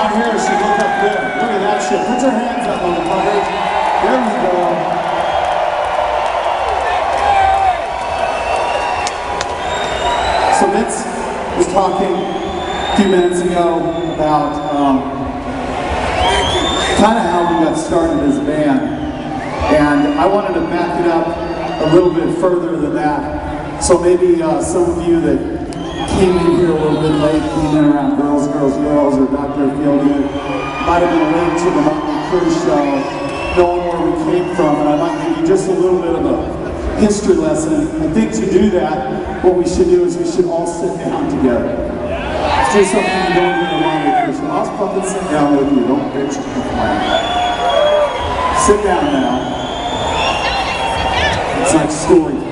right here should look up there. Look at that shit. Put your hands up, motherfucker. There we go. So Vince was talking a few minutes ago about kind of how we got started as a band. And I wanted to back it up a little bit further than that. So maybe some of you that came in here a little bit late, came in around Girls, Girls, Girls, or Dr. Feelgood, might have been late to the Motley Crue show, knowing where we came from, and I might give you just a little bit of a history lesson. I think to do that, what we should do is we should all sit down together. It's just something you don't do in a Motley Crue show. I'll fucking sit down with you, don't bitch and complain. Sit down now. It's like story time.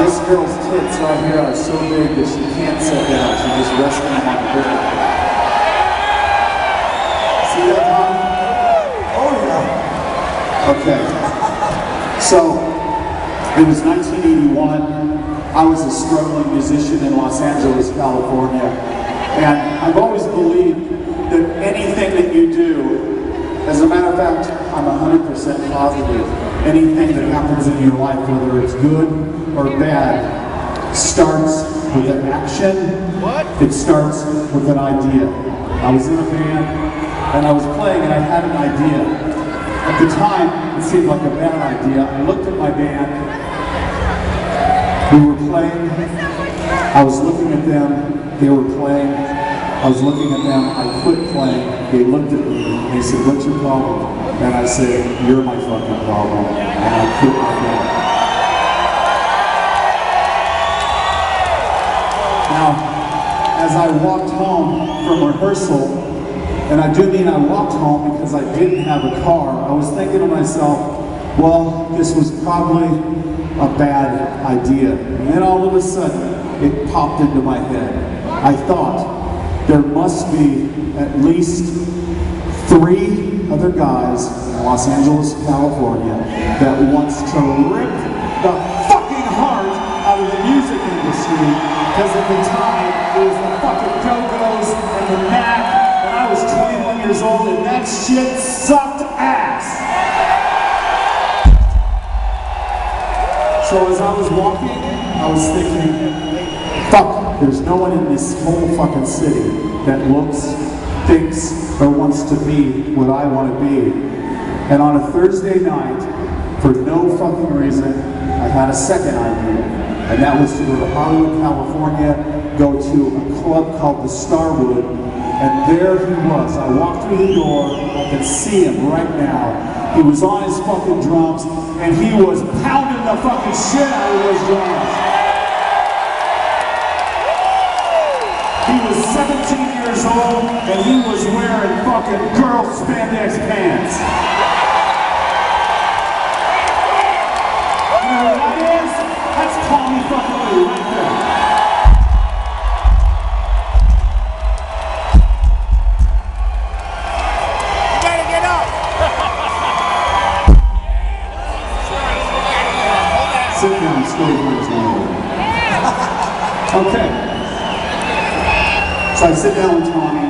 This girl's tits right here are so big that she can't sit down. She's just resting on the bed. See that, Tom? Oh, yeah. Okay. So, it was 1981. I was a struggling musician in Los Angeles, California. And I've always believed that anything that you do, as a matter of fact, I'm 100% positive, anything that happens in your life, whether it's good or bad, starts with an action. It starts with an idea. I was in a band, and I was playing, and I had an idea. At the time, it seemed like a bad idea. I looked at my band. We were playing. I was looking at them. They were playing. I was looking at them. I quit playing. They looked at me, and they said, "What's your problem?" And I said, "You're my fucking problem." And I quit my band. Now, as I walked home from rehearsal, and I do mean I walked home because I didn't have a car, I was thinking to myself, well, this was probably a bad idea. And then all of a sudden, it popped into my head. I thought, there must be at least 3 other guys in Los Angeles, California, that wants to rip the fucking heart out of the music industry. Because at the time, it was the fucking Go-Go's and the Mac, and I was 21 years old, and that shit sucked ass. So as I was walking, I was thinking, fuck, there's no one in this whole fucking city that looks, thinks, or wants to be what I want to be. And on a Thursday night, for no fucking reason, I had a second idea. And that was to go to Hollywood, California, go to a club called the Starwood, and there he was. I walked through the door, I could see him right now. He was on his fucking drums, and he was pounding the fucking shit out of those drums. He was 17 years old, and he was wearing fucking girl spandex pants. You know what that is? That's Tommy fucking Lee right there. You gotta get up. Sit down, stay here. Okay. So I sit down with Tommy.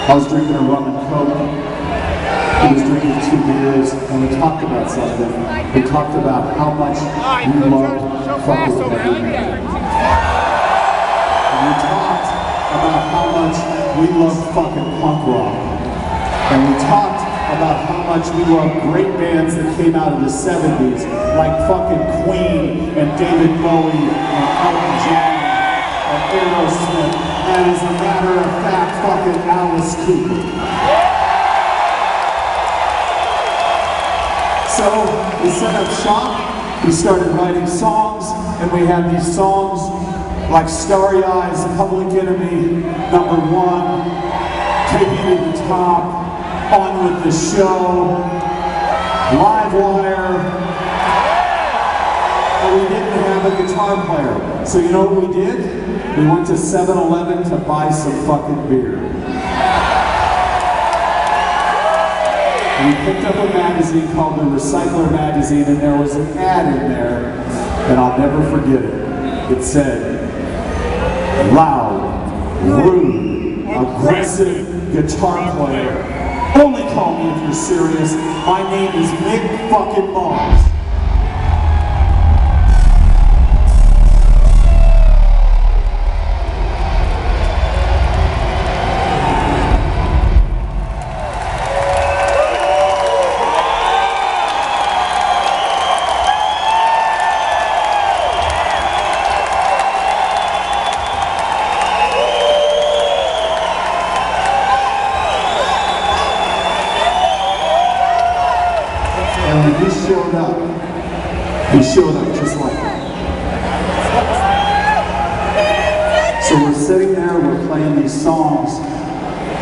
I was drinking a rum and coke. He was drinking 2 beers, and we talked about something. We talked about how much we loved fucking heavy metal. And we talked about how much we loved fucking punk rock. And we talked about how much we loved great bands that came out of the 70s, like fucking Queen and David Bowie and Elton John and Aerosmith, and as a matter of fact, fucking Alice Cooper. So we set up shop, we started writing songs, and we had these songs like Starry Eyes, Public Enemy, Number 1, Take You to the Top, On With the Show, Live Wire, and we didn't have a guitar player. So you know what we did? We went to 7-Eleven to buy some fucking beer. We picked up a magazine called The Recycler Magazine, and there was an ad in there, and I'll never forget it. It said, loud, rude, aggressive guitar player. Only call me if you're serious. My name is Nick fucking Mars. He showed up just like that. So we're sitting there, we're playing these songs,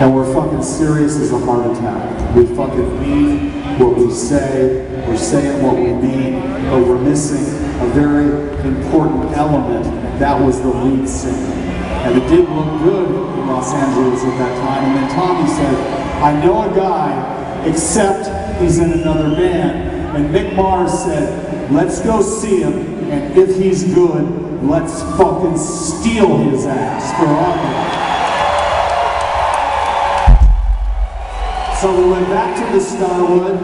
and we're fucking serious as a heart attack. We fucking mean what we say, we're saying what we mean, but we're missing a very important element, and that was the lead singer. And it didn't look good in Los Angeles at that time, and then Tommy said, I know a guy, except he's in another band. And Mick Mars said, let's go see him, and if he's good, let's fucking steal his ass for our band. So we went back to the Starwood,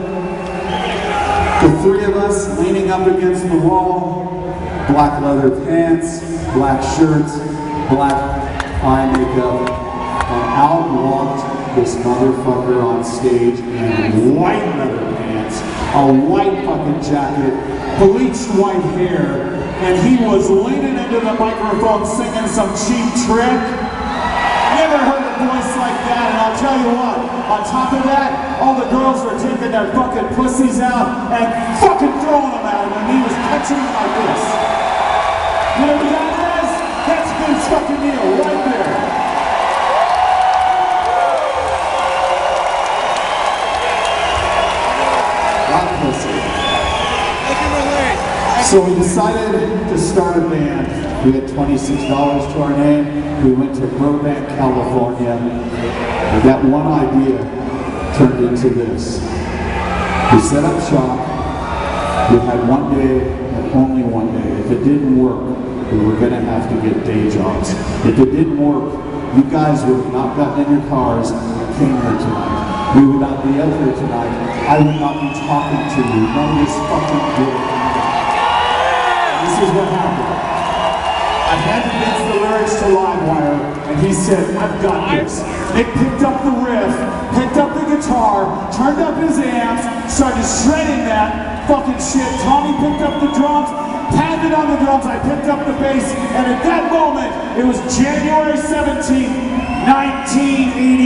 the three of us leaning up against the wall, black leather pants, black shirts, black eye makeup, and out walked this motherfucker on stage in white leather pants, a white fucking jacket, bleached white hair, and he was leaning into the microphone singing some Cheap Trick. Never heard a voice like that, and I'll tell you what, on top of that, all the girls were taking their fucking pussies out and fucking throwing them at him, and he was catching them like this. You know what that is? That's Vince fucking Neil right there. So we decided to start a band. We had $26 to our name. We went to Burbank, California. And that one idea turned into this. We set up shop. We had one day and only one day. If it didn't work, we were going to have to get day jobs. If it didn't work, you guys would have not gotten in your cars and came here tonight. We would not be out here tonight. I would not be talking to you. None of this fucking good. This is what happened. I handed Vince the lyrics to Livewire, and he said, I've got this. Nick picked up the riff, picked up the guitar, turned up his amps, started shredding that fucking shit. Tommy picked up the drums, pounded on the drums, I picked up the bass, and at that moment, it was January 17th, 1980.